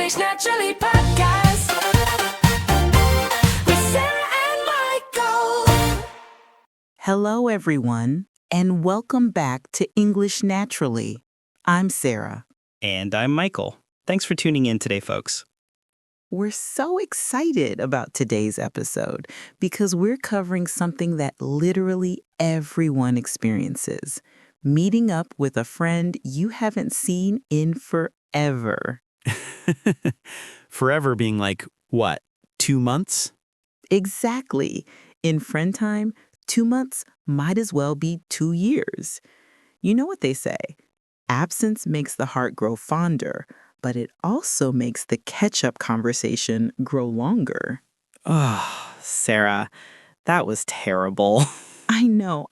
English Naturally podcast with Sarah and Michael. Hello, everyone, and welcome back to English Naturally. I'm Sarah. And I'm Michael. Thanks for tuning in today, folks. We're so excited about today's episode because we're covering something that literally everyone experiences: meeting up with a friend you haven't seen in forever. Forever being like, what, 2 months? Exactly. In friend time, 2 months might as well be 2 years. You know what they say? Absence makes the heart grow fonder, but it also makes the catch-up conversation grow longer. Oh, Sarah, that was terrible. I know.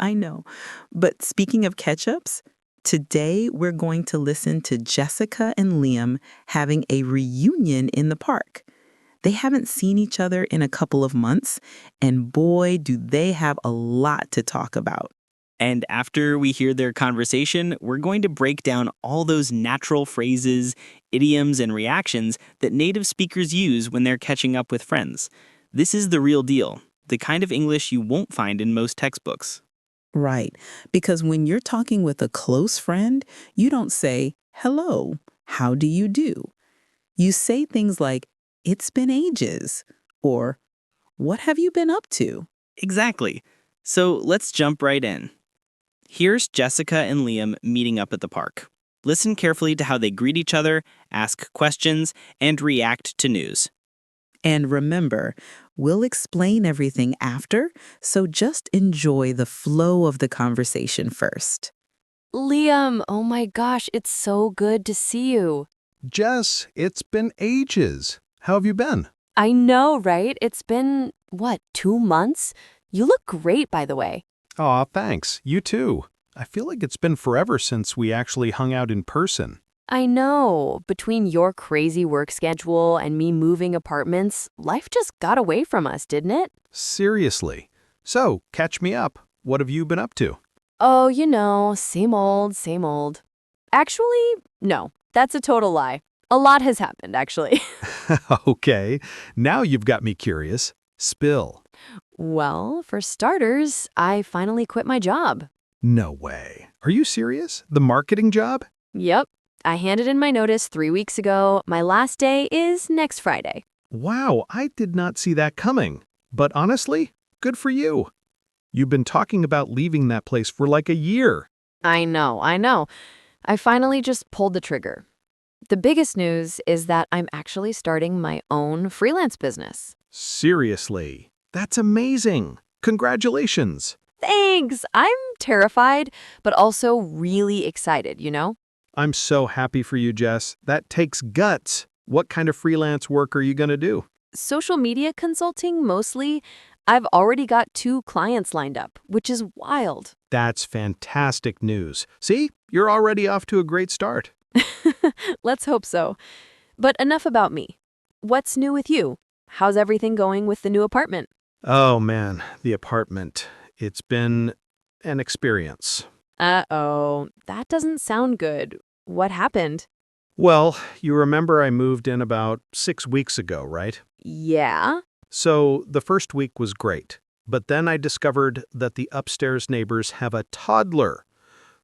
But speaking of catch-ups, today we're going to listen to Jessica and Liam having a reunion in the park. They haven't seen each other in a couple of months, and boy, do they have a lot to talk about. And after we hear their conversation, we're going to break down all those natural phrases, idioms, and reactions that native speakers use when they're catching up with friends. This is the real deal, the kind of English you won't find in most textbooks. Right, because when you're talking with a close friend, you don't say, "Hello, how do you do?" You say things like, "It's been ages," or "What have you been up to?" Exactly. So let's jump right in. Here's Jessica and Liam meeting up at the park. Listen carefully to how they greet each other, ask questions, and react to news. And remember, we'll explain everything after, so just enjoy the flow of the conversation first. Liam, oh my gosh, it's so good to see you. Jess, it's been ages. How have you been? I know, right? It's been, 2 months? You look great, by the way. Aw, thanks. You too. I feel like it's been forever since we actually hung out in person. I know. Between your crazy work schedule and me moving apartments, life just got away from us, didn't it? Seriously. So, catch me up. What have you been up to? Oh, same old, same old. Actually, no, that's a total lie. A lot has happened, actually. Okay, now you've got me curious. Spill. Well, for starters, I finally quit my job. No way. Are you serious? The marketing job? Yep. I handed in my notice 3 weeks ago. My last day is next Friday. Wow, I did not see that coming. But honestly, good for you. You've been talking about leaving that place for like a year. I know. I finally just pulled the trigger. The biggest news is that I'm actually starting my own freelance business. Seriously. That's amazing. Congratulations. Thanks! I'm terrified, but also really excited, I'm so happy for you, Jess. That takes guts. What kind of freelance work are you going to do? Social media consulting, mostly. I've already got 2 clients lined up, which is wild. That's fantastic news. See, you're already off to a great start. Let's hope so. But enough about me. What's new with you? How's everything going with the new apartment? Oh man, the apartment. It's been an experience. Uh-oh, that doesn't sound good. What happened? Well, you remember I moved in about 6 weeks ago, right? Yeah? So the first week was great. But then I discovered that the upstairs neighbors have a toddler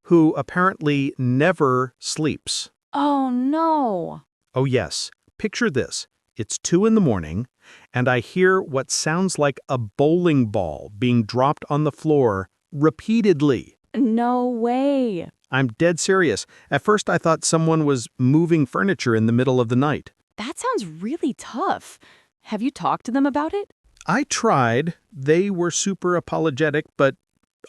who apparently never sleeps. Oh, no. Oh yes, picture this. It's 2 in the morning, and I hear what sounds like a bowling ball being dropped on the floor repeatedly. No way. I'm dead serious. At first I thought someone was moving furniture in the middle of the night. That sounds really tough. Have you talked to them about it? I tried. They were super apologetic, but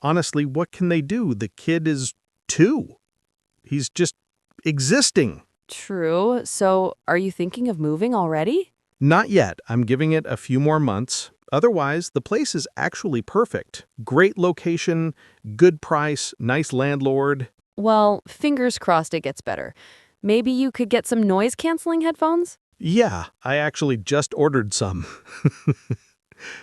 honestly, what can they do? The kid is 2. He's just existing. True. So, are you thinking of moving already? Not yet. I'm giving it a few more months. Otherwise, the place is actually perfect. Great location, good price, nice landlord. Well, fingers crossed it gets better. Maybe you could get some noise-canceling headphones? Yeah, I actually just ordered some.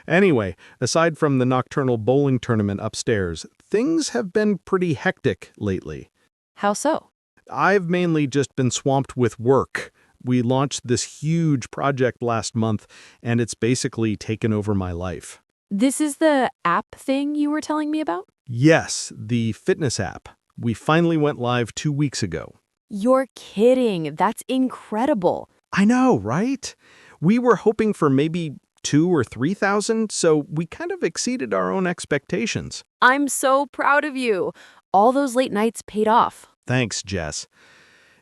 Anyway, aside from the nocturnal bowling tournament upstairs, things have been pretty hectic lately. How so? I've mainly just been swamped with work. We launched this huge project last month, and it's basically taken over my life. This is the app thing you were telling me about? Yes, the fitness app. We finally went live 2 weeks ago. You're kidding. That's incredible. I know, right? We were hoping for maybe 2 or 3,000, so we kind of exceeded our own expectations. I'm so proud of you. All those late nights paid off. Thanks, Jess.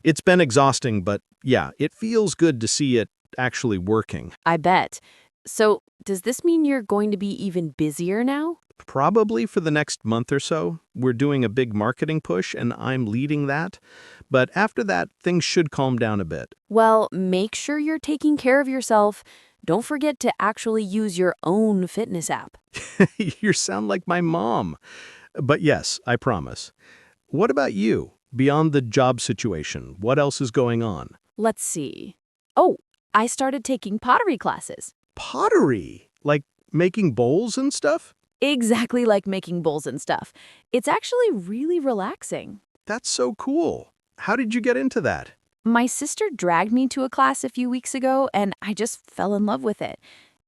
It's been exhausting, but yeah, it feels good to see it actually working. I bet. So, does this mean you're going to be even busier now? Probably for the next month or so. We're doing a big marketing push, and I'm leading that. But after that, things should calm down a bit. Well, make sure you're taking care of yourself. Don't forget to actually use your own fitness app. You sound like my mom. But yes, I promise. What about you? Beyond the job situation, what else is going on? Let's see. Oh, I started taking pottery classes. Pottery? Like making bowls and stuff? Exactly like making bowls and stuff. It's actually really relaxing. That's so cool. How did you get into that? My sister dragged me to a class a few weeks ago, and I just fell in love with it.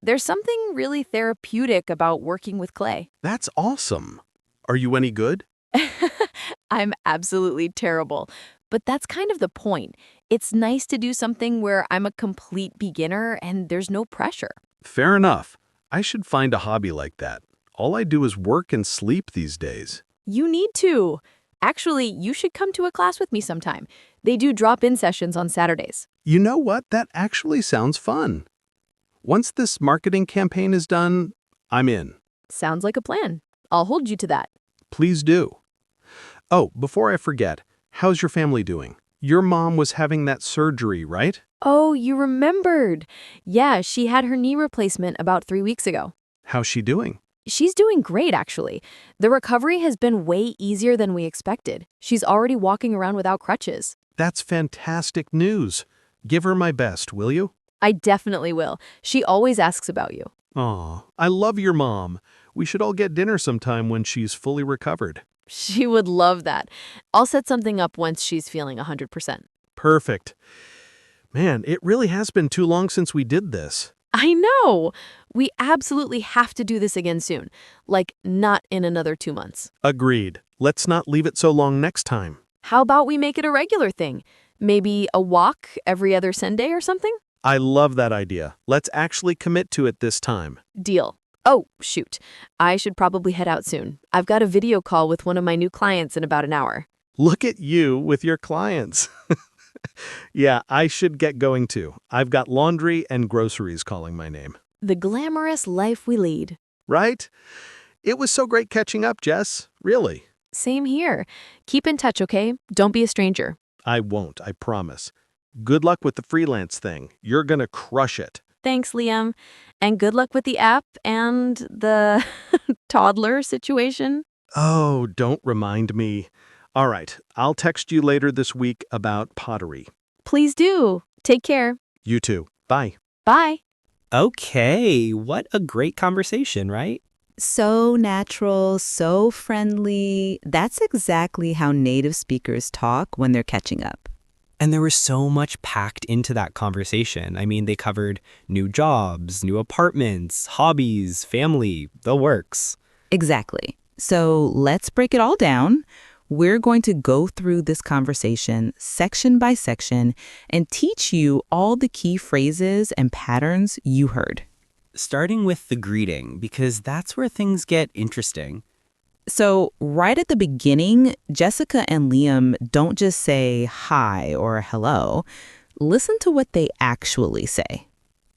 There's something really therapeutic about working with clay. That's awesome. Are you any good? I'm absolutely terrible. But that's kind of the point. It's nice to do something where I'm a complete beginner and there's no pressure. Fair enough. I should find a hobby like that. All I do is work and sleep these days. You need to. Actually, you should come to a class with me sometime. They do drop-in sessions on Saturdays. You know what? That actually sounds fun. Once this marketing campaign is done, I'm in. Sounds like a plan. I'll hold you to that. Please do. Oh, before I forget, how's your family doing? Your mom was having that surgery, right? Oh, you remembered. Yeah, she had her knee replacement about 3 weeks ago. How's she doing? She's doing great, actually. The recovery has been way easier than we expected. She's already walking around without crutches. That's fantastic news. Give her my best, will you? I definitely will. She always asks about you. Aw, I love your mom. We should all get dinner sometime when she's fully recovered. She would love that. I'll set something up once she's feeling 100%. Perfect. Man, it really has been too long since we did this. I know! We absolutely have to do this again soon. Like, not in another 2 months. Agreed. Let's not leave it so long next time. How about we make it a regular thing? Maybe a walk every other Sunday or something? I love that idea. Let's actually commit to it this time. Deal. Oh, shoot. I should probably head out soon. I've got a video call with one of my new clients in about an hour. Look at you with your clients. Yeah, I should get going too. I've got laundry and groceries calling my name. The glamorous life we lead. Right? It was so great catching up, Jess. Really. Same here. Keep in touch, okay? Don't be a stranger. I won't, I promise. Good luck with the freelance thing. You're gonna crush it. Thanks, Liam. And good luck with the app and the toddler situation. Oh, don't remind me. All right, I'll text you later this week about pottery. Please do. Take care. You too. Bye. Bye. Okay, what a great conversation, right? So natural, so friendly. That's exactly how native speakers talk when they're catching up. And there was so much packed into that conversation. I mean, they covered new jobs, new apartments, hobbies, family, the works. Exactly. So let's break it all down. We're going to go through this conversation section by section and teach you all the key phrases and patterns you heard. Starting with the greeting, because that's where things get interesting. So right at the beginning, Jessica and Liam don't just say hi or hello. Listen to what they actually say.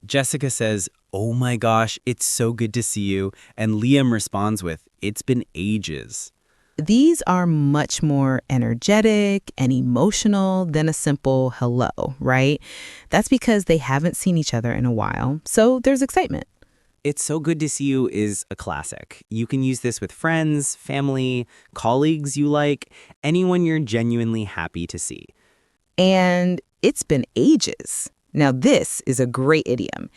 Jessica says, "Oh my gosh, it's so good to see you." And Liam responds with, "It's been ages." These are much more energetic and emotional than a simple hello, right? That's because they haven't seen each other in a while, so there's excitement. "It's so good to see you" is a classic. You can use this with friends, family, colleagues you like, anyone you're genuinely happy to see. And "it's been ages." Now this is a great idiom.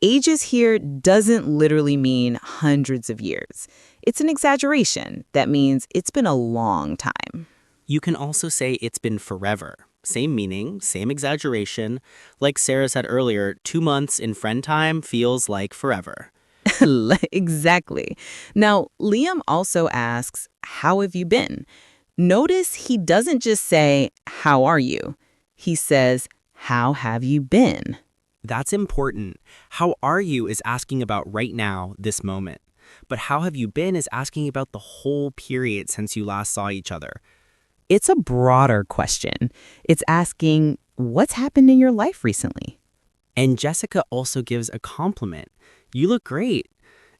Ages here doesn't literally mean hundreds of years. It's an exaggeration that means it's been a long time. You can also say it's been forever. same meaning, same exaggeration. Like Sarah said earlier, 2 months in friend time feels like forever. Exactly. Now, Liam also asks, how have you been? Notice he doesn't just say, how are you? He says, how have you been? That's important. How are you is asking about right now, this moment. But how have you been is asking about the whole period since you last saw each other. It's a broader question. It's asking, what's happened in your life recently? And Jessica also gives a compliment. You look great.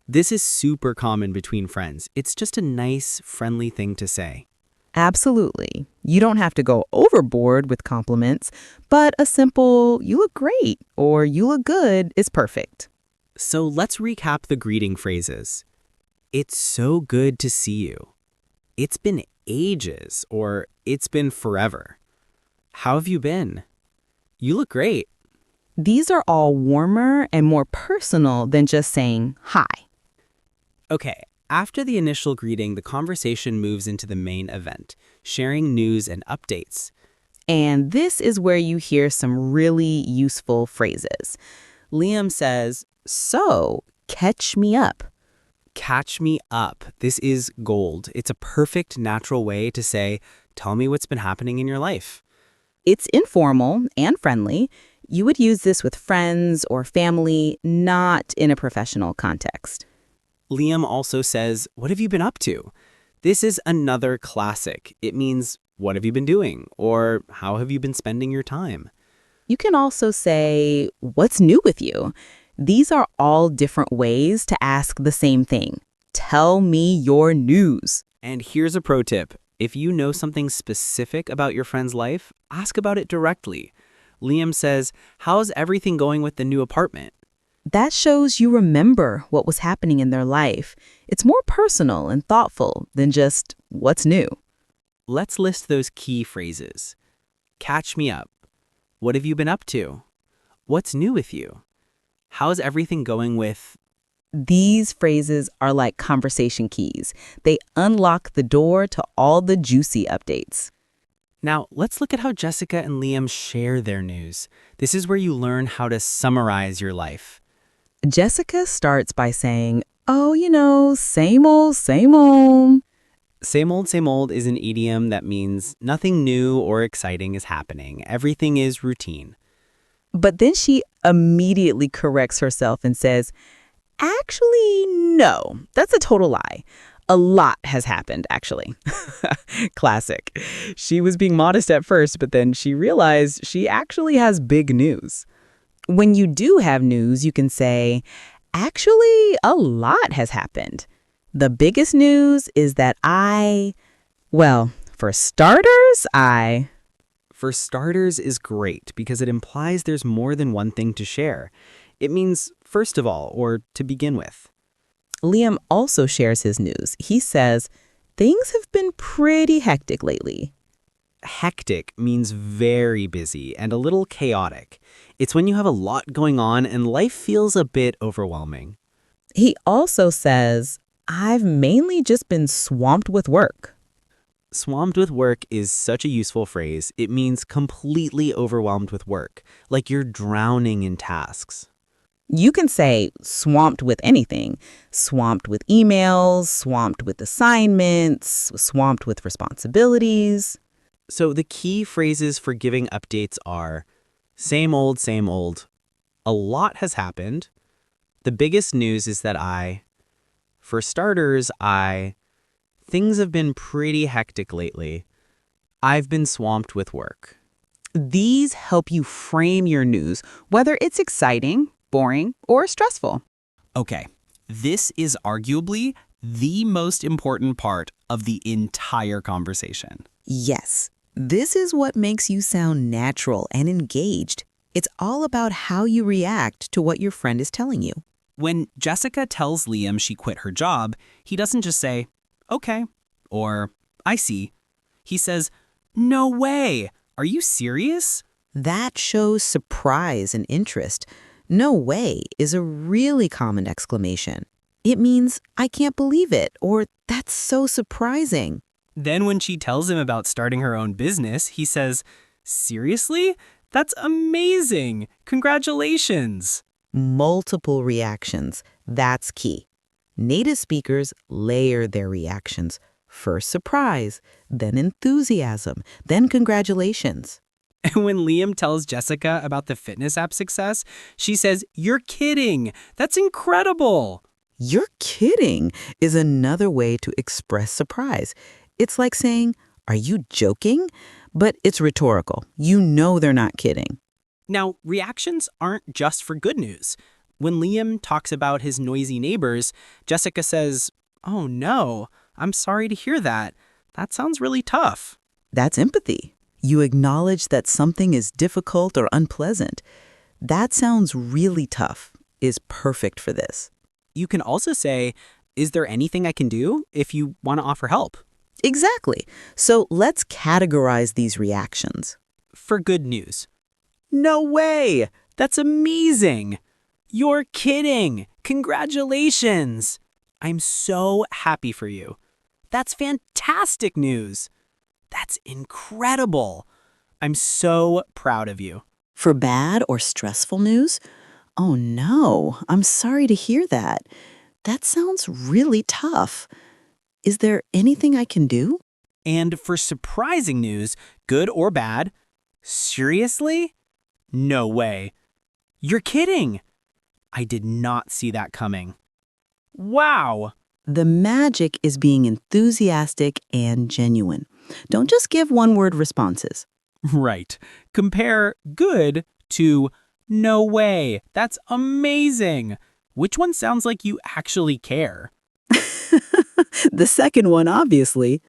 This is super common between friends. It's just a nice, friendly thing to say. Absolutely. You don't have to go overboard with compliments, but a simple, you look great, or you look good is perfect. So let's recap the greeting phrases. It's so good to see you. It's been ages, or it's been forever. How have you been? You look great. These are all warmer and more personal than just saying hi. Okay, after the initial greeting, the conversation moves into the main event, sharing news and updates. And this is where you hear some really useful phrases. Liam says, So, catch me up. catch me up. This is gold. It's a perfect natural way to say, tell me what's been happening in your life. It's informal and friendly. You would use this with friends or family, not in a professional context. Liam also says, what have you been up to? This is another classic. It means, what have you been doing? Or how have you been spending your time? You can also say, what's new with you? These are all different ways to ask the same thing. Tell me your news. And here's a pro tip. If you know something specific about your friend's life, ask about it directly. Liam says, how's everything going with the new apartment? That shows you remember what was happening in their life. It's more personal and thoughtful than just what's new. Let's list those key phrases. Catch me up. What have you been up to? What's new with you? How's everything going with... These phrases are like conversation keys. They unlock the door to all the juicy updates. Now, let's look at how Jessica and Liam share their news. This is where you learn how to summarize your life. Jessica starts by saying, oh, same old, same old. Same old is an idiom that means nothing new or exciting is happening. Everything is routine. But then she immediately corrects herself and says, actually, no, that's a total lie. A lot has happened, actually. Classic. She was being modest at first, but then she realized she actually has big news. When you do have news, you can say, actually, a lot has happened. The biggest news is that for starters, For starters is great because it implies there's more than one thing to share. It means first of all, or to begin with. Liam also shares his news. He says, things have been pretty hectic lately. Hectic means very busy and a little chaotic. It's when you have a lot going on and life feels a bit overwhelming. He also says, I've mainly just been swamped with work. Swamped with work is such a useful phrase. It means completely overwhelmed with work, like you're drowning in tasks. You can say swamped with anything. Swamped with emails, swamped with assignments, swamped with responsibilities. So the key phrases for giving updates are same old, a lot has happened, the biggest news is that for starters, things have been pretty hectic lately, I've been swamped with work. These help you frame your news, whether it's exciting, boring, or stressful. Okay, this is arguably the most important part of the entire conversation. Yes, this is what makes you sound natural and engaged. It's all about how you react to what your friend is telling you. When Jessica tells Liam she quit her job, he doesn't just say, okay, or I see. He says, no way, are you serious? That shows surprise and interest. No way is a really common exclamation. It means, I can't believe it, or that's so surprising. Then when she tells him about starting her own business, he says, Seriously? That's amazing! Congratulations! Multiple reactions. That's key. Native speakers layer their reactions. First surprise, then enthusiasm, then congratulations. And when Liam tells Jessica about the fitness app success, she says, "You're kidding! That's incredible!" You're kidding is another way to express surprise. It's like saying, are you joking? But it's rhetorical. You know they're not kidding. Now, reactions aren't just for good news. When Liam talks about his noisy neighbors, Jessica says, "Oh no, I'm sorry to hear that. That sounds really tough." That's empathy. You acknowledge that something is difficult or unpleasant. That sounds really tough is perfect for this. You can also say, "Is there anything I can do?" if you want to offer help. Exactly. So let's categorize these reactions. For good news. "No way! That's amazing! You're kidding! Congratulations! I'm so happy for you. That's fantastic news! That's incredible! I'm so proud of you." For bad or stressful news, oh no, I'm sorry to hear that. That sounds really tough. Is there anything I can do? And for surprising news, good or bad, seriously? No way. You're kidding. I did not see that coming. Wow. The magic is being enthusiastic and genuine. Don't just give one-word responses. Right. Compare good to no way. That's amazing. Which one sounds like you actually care? The second one, obviously.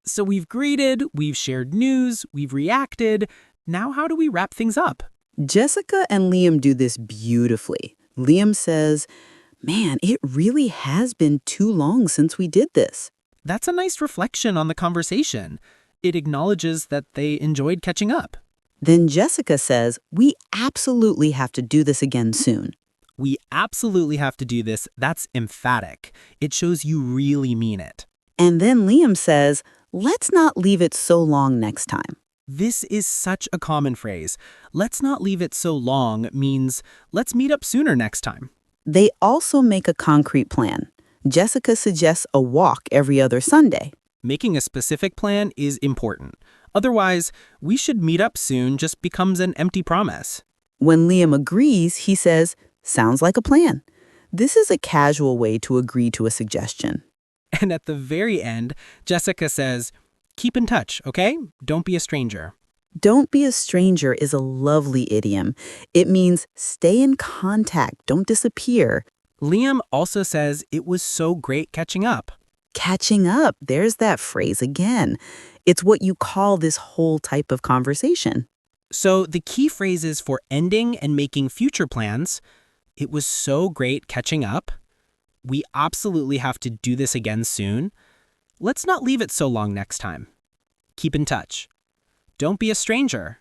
So we've greeted, we've shared news, we've reacted. Now how do we wrap things up? Jessica and Liam do this beautifully. Liam says, "Man, it really has been too long since we did this." That's a nice reflection on the conversation. It acknowledges that they enjoyed catching up. Then Jessica says, "We absolutely have to do this again soon." We absolutely have to do this. That's emphatic. It shows you really mean it. And then Liam says, "Let's not leave it so long next time." This is such a common phrase. "Let's not leave it so long" means let's meet up sooner next time. They also make a concrete plan. Jessica suggests a walk every other Sunday. Making a specific plan is important. Otherwise, "we should meet up soon" just becomes an empty promise. When Liam agrees, he says, "Sounds like a plan." This is a casual way to agree to a suggestion. And at the very end, Jessica says, "Keep in touch, okay? Don't be a stranger." Don't be a stranger is a lovely idiom. It means stay in contact, don't disappear. Liam also says it was so great catching up. Catching up, there's that phrase again. It's what you call this whole type of conversation. So the key phrases for ending and making future plans: it was so great catching up. We absolutely have to do this again soon. Let's not leave it so long next time. Keep in touch. Don't be a stranger.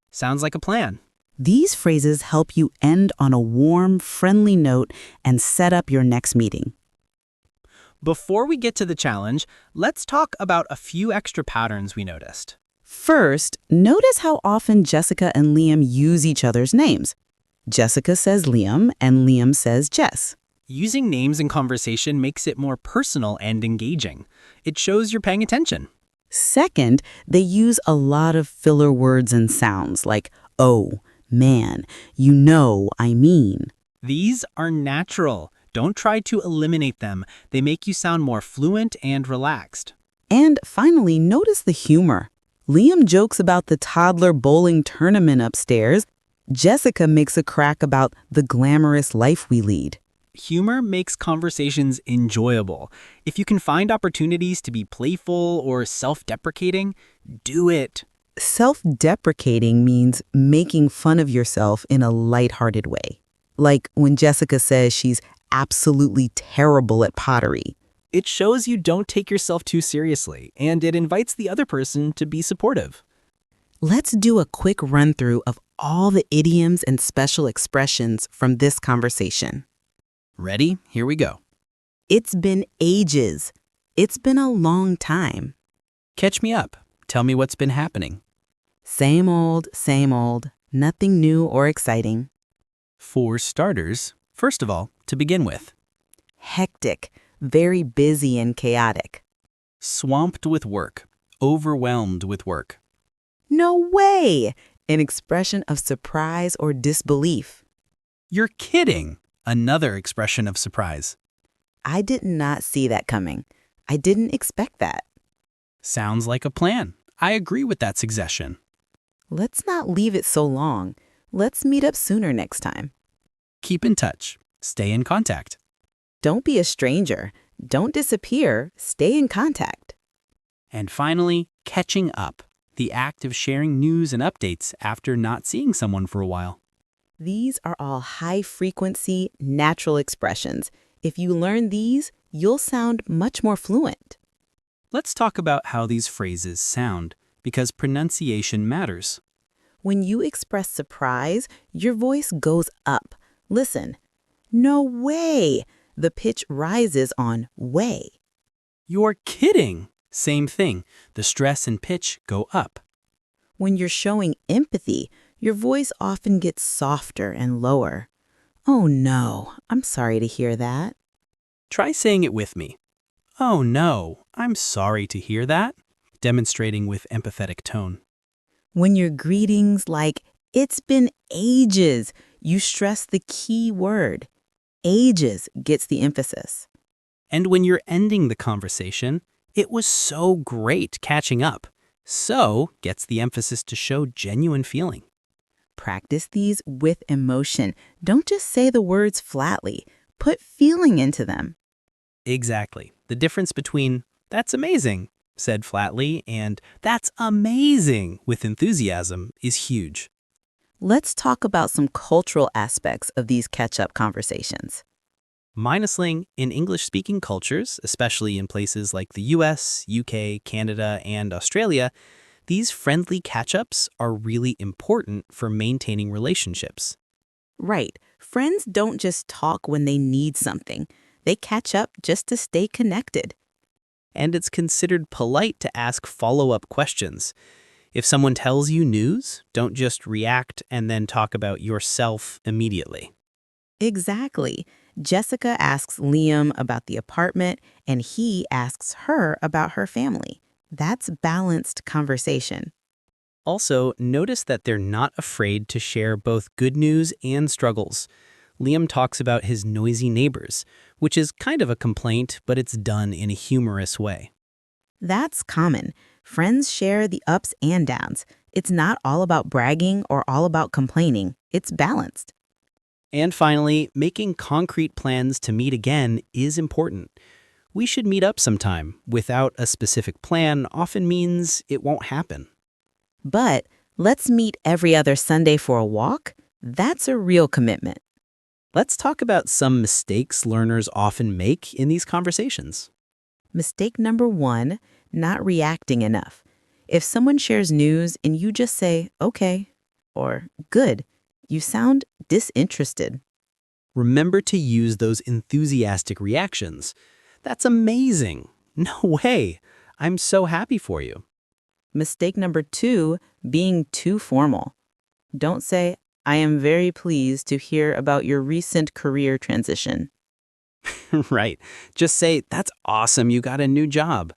Sounds like a plan. These phrases help you end on a warm, friendly note and set up your next meeting. Before we get to the challenge, let's talk about a few extra patterns we noticed. First, notice how often Jessica and Liam use each other's names. Jessica says Liam and Liam says Jess. Using names in conversation makes it more personal and engaging. It shows you're paying attention. Second, they use a lot of filler words and sounds like oh, man, you know, I mean. These are natural. Don't try to eliminate them. They make you sound more fluent and relaxed. And finally, notice the humor. Liam jokes about the toddler bowling tournament upstairs. Jessica makes a crack about the glamorous life we lead. Humor makes conversations enjoyable. If you can find opportunities to be playful or self-deprecating, do it. Self-deprecating means making fun of yourself in a lighthearted way. Like when Jessica says she's absolutely terrible at pottery. It shows you don't take yourself too seriously, and it invites the other person to be supportive. Let's do a quick run-through of all the idioms and special expressions from this conversation. Ready? Here we go. It's been ages. It's been a long time. Catch me up. Tell me what's been happening. Same old, same old. Nothing new or exciting. For starters, first of all, to begin with, Hectic, very busy and chaotic. swamped with work, overwhelmed with work. No way! An expression of surprise or disbelief. You're kidding! Another expression of surprise. I did not see that coming. I didn't expect that. Sounds like a plan. I agree with that suggestion. Let's not leave it so long. Let's meet up sooner next time. Keep in touch. Stay in contact. Don't be a stranger. Don't disappear. Stay in contact. And finally, catching up. The act of sharing news and updates after not seeing someone for a while. These are all high-frequency, natural expressions. If you learn these, you'll sound much more fluent. Let's talk about how these phrases sound, because pronunciation matters. When you express surprise, your voice goes up. Listen. No way! The pitch rises on way. You're kidding! Same thing. The stress and pitch go up. When you're showing empathy, your voice often gets softer and lower. Oh no, I'm sorry to hear that. Try saying it with me. Oh no, I'm sorry to hear that. Demonstrating with empathetic tone. When your greetings like, it's been ages, you stress the key word. Ages gets the emphasis. And when you're ending the conversation, it was so great catching up. So gets the emphasis to show genuine feeling. Practice these with emotion. Don't just say the words flatly. Put feeling into them. Exactly. The difference between, that's amazing, said flatly, and that's amazing with enthusiasm is huge. Let's talk about some cultural aspects of these catch-up conversations. Minusling in English-speaking cultures, especially in places like the US, UK, Canada, and Australia, these friendly catch-ups are really important for maintaining relationships. Right. Friends don't just talk when they need something. They catch up just to stay connected. And it's considered polite to ask follow-up questions. If someone tells you news, don't just react and then talk about yourself immediately. Exactly. Jessica asks Liam about the apartment, and he asks her about her family. That's balanced conversation. Also, notice that they're not afraid to share both good news and struggles. Liam talks about his noisy neighbors, which is kind of a complaint, but it's done in a humorous way. That's common. Friends share the ups and downs. It's not all about bragging or all about complaining. It's balanced. And finally, making concrete plans to meet again is important. We should meet up sometime. Without a specific plan often means it won't happen. But let's meet every other Sunday for a walk. That's a real commitment. Let's talk about some mistakes learners often make in these conversations. Mistake number 1, not reacting enough. If someone shares news and you just say, okay, or good, you sound disinterested. Remember to use those enthusiastic reactions. That's amazing. No way. I'm so happy for you. Mistake number 2, being too formal. Don't say, I am very pleased to hear about your recent career transition. Right. Just say, that's awesome. You got a new job.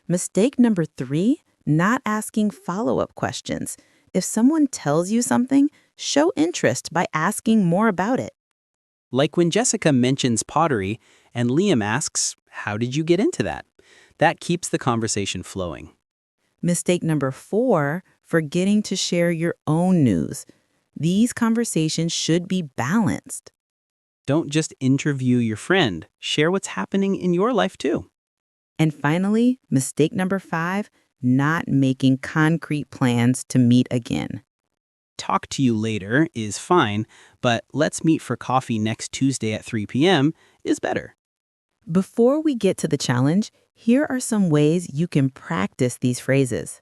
Mistake number 3, not asking follow-up questions. If someone tells you something, show interest by asking more about it. Like when Jessica mentions pottery and Liam asks, how did you get into that? That keeps the conversation flowing. Mistake number 4, forgetting to share your own news. These conversations should be balanced. Don't just interview your friend. Share what's happening in your life too. And finally, mistake number 5, not making concrete plans to meet again. Talk to you later is fine, but let's meet for coffee next Tuesday at 3 p.m. is better. Before we get to the challenge, here are some ways you can practice these phrases.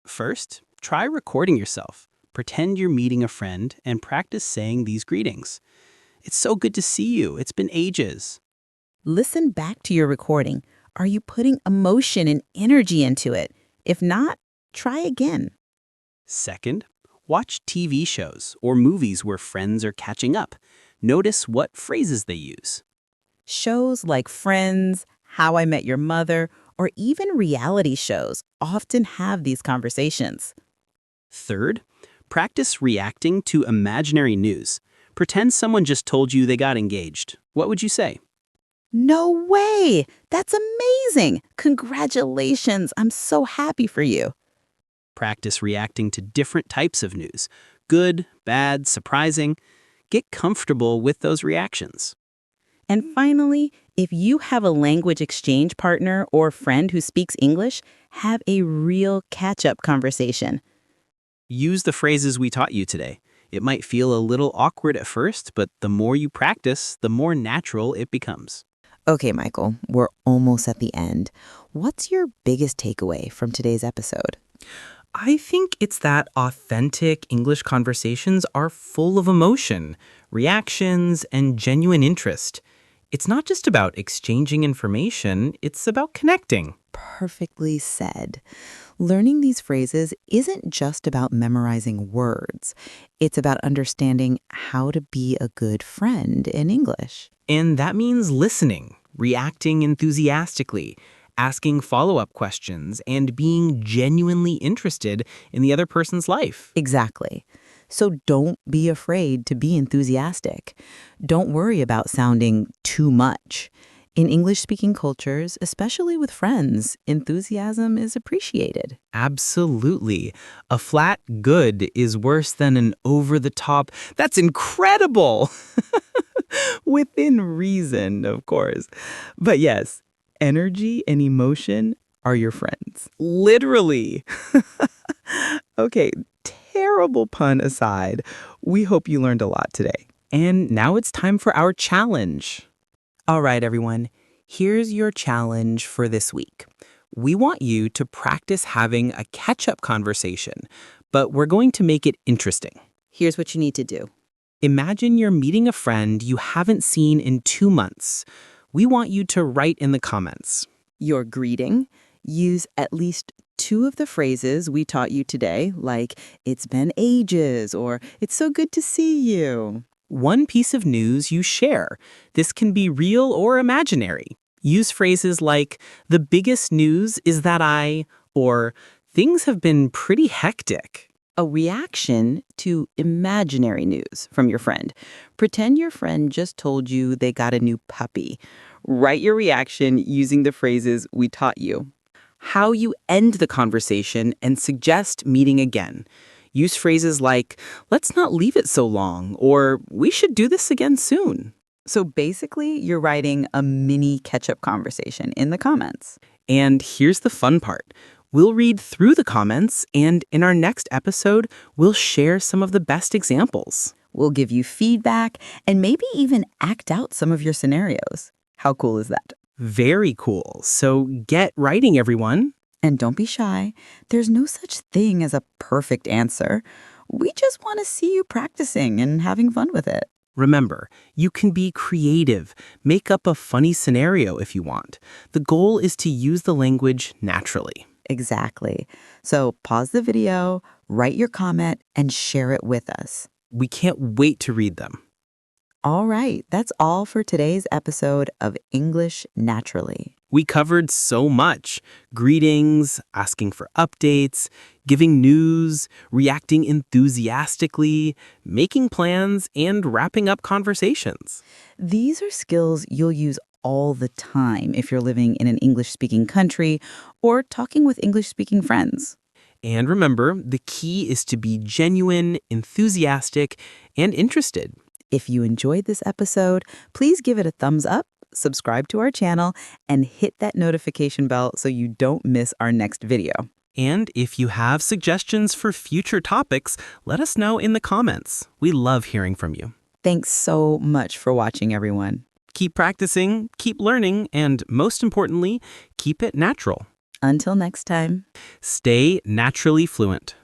First, try recording yourself. Pretend you're meeting a friend and practice saying these greetings. It's so good to see you. It's been ages. Listen back to your recording. Are you putting emotion and energy into it? If not, try again. Second, watch TV shows or movies where friends are catching up. Notice what phrases they use. Shows like Friends, How I Met Your Mother, or even reality shows often have these conversations. Third, practice reacting to imaginary news. Pretend someone just told you they got engaged. What would you say? No way! That's amazing! Congratulations! I'm so happy for you. Practice reacting to different types of news. Good, bad, surprising. Get comfortable with those reactions. And finally, if you have a language exchange partner or friend who speaks English, have a real catch-up conversation. Use the phrases we taught you today. It might feel a little awkward at first, but the more you practice, the more natural it becomes. Okay, Michael, we're almost at the end. What's your biggest takeaway from today's episode? I think it's that authentic English conversations are full of emotion, reactions, and genuine interest. It's not just about exchanging information, it's about connecting. Perfectly said. Learning these phrases isn't just about memorizing words. It's about understanding how to be a good friend in English. And that means listening, reacting enthusiastically, asking follow-up questions, and being genuinely interested in the other person's life. Exactly. So don't be afraid to be enthusiastic. Don't worry about sounding too much. In English-speaking cultures, especially with friends, enthusiasm is appreciated. Absolutely. A flat good is worse than an over-the-top, that's incredible! Within reason, of course. But yes, energy and emotion are your friends. Literally. Okay, terrible pun aside, we hope you learned a lot today. And now it's time for our challenge. All right, everyone, here's your challenge for this week. We want you to practice having a catch-up conversation, but we're going to make it interesting. Here's what you need to do. Imagine you're meeting a friend you haven't seen in 2 months. We want you to write in the comments. Your greeting. Use at least 2 of the phrases we taught you today, like, it's been ages, or it's so good to see you. One piece of news you share. This can be real or imaginary. Use phrases like, the biggest news is that or things have been pretty hectic. A reaction to imaginary news from your friend. Pretend your friend just told you they got a new puppy. Write your reaction using the phrases we taught you. How you end the conversation and suggest meeting again. Use phrases like, let's not leave it so long, or we should do this again soon. So basically, you're writing a mini catch-up conversation in the comments. And here's the fun part. We'll read through the comments, and in our next episode, we'll share some of the best examples. We'll give you feedback and maybe even act out some of your scenarios. How cool is that? Very cool. So get writing, everyone. And don't be shy. There's no such thing as a perfect answer. We just want to see you practicing and having fun with it. Remember, you can be creative. Make up a funny scenario if you want. The goal is to use the language naturally. Exactly. So pause the video, write your comment, and share it with us. We can't wait to read them. All right, that's all for today's episode of English Naturally. We covered so much. Greetings, asking for updates, giving news, reacting enthusiastically, making plans, and wrapping up conversations. These are skills you'll use all the time if you're living in an English-speaking country or talking with English-speaking friends. And remember, the key is to be genuine, enthusiastic, and interested. If you enjoyed this episode, please give it a thumbs up, subscribe to our channel, and hit that notification bell so you don't miss our next video. And if you have suggestions for future topics, let us know in the comments. We love hearing from you. Thanks so much for watching, everyone. Keep practicing, keep learning, and most importantly, keep it natural. Until next time. Stay naturally fluent.